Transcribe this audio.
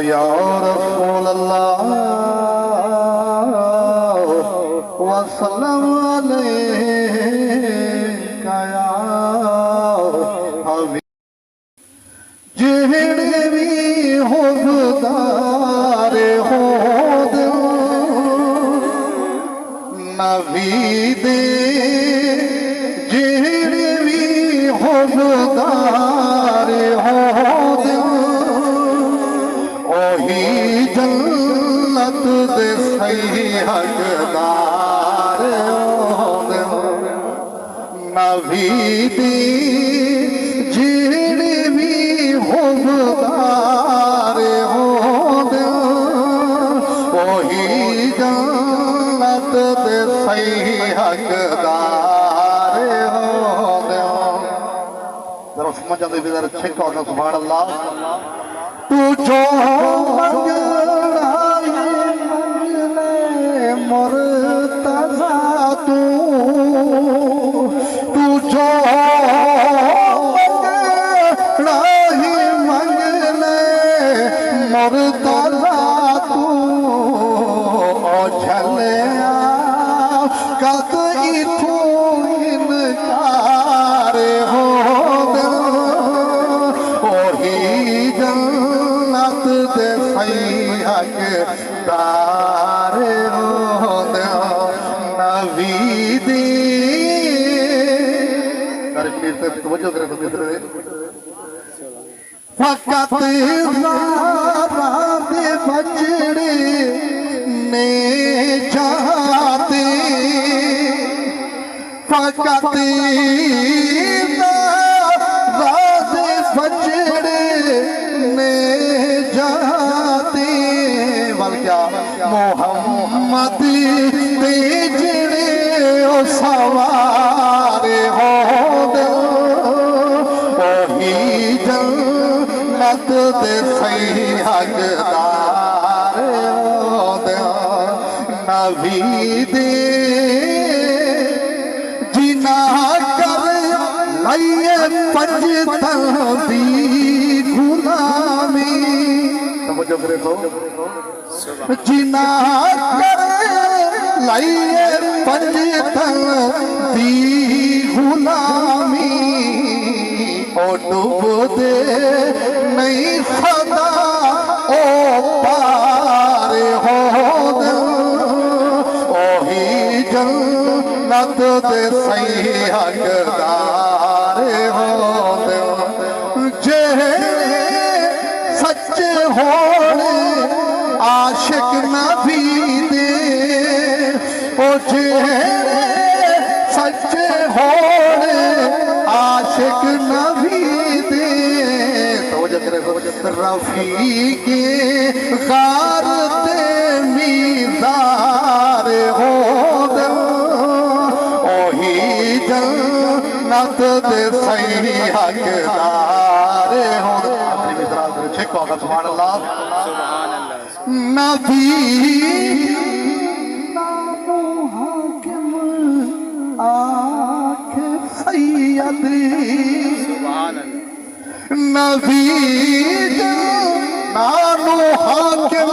या रसूल अल्लाह वसल्लम अलैका या हबीब जेड़े भी हुबदार हो नबी दे जेड़े भी हुबदार हो जन्नत दे सही हकदार नबी दी जेड़े भी हुबदार होंदे ओही जन्नत दे सही हकदार होंदे जरा समझ आते भी जरा चेक करना सुभान अल्लाह तू जो मुर्तज़ा तू जो राही मंगले मुर्तज़ा तू ओ झलिया कद इथों इनकार हो ओही जन्नत दे सही हकदार नबी दी फकत ज़ारा दे बजड़े ने जाते फकत ज़ारा दे बजड़े ने जाते वल क्या मोहम्मद दे जेड़े ओ सवारे हो ओही जन्नत दे सही हकदार नबी दे जिना कर लइए पंजतन दी गुलामी समझो करे तो जिना कर लाइए पंजतन दी गुलामी ओ डूब दे नहीं सदा ओ पार हो ओही जन्नत दे सही हकदार हो जे सच्चे होने आशिक नबी दे ओ जे सच्चे होने आशिक नबी दे रफीके गार ते मीज़ार हो ओही जन्नत दे सही हकदार हो सुभान अल्लाह नबी आखे सैयद नबी नानो हाकिम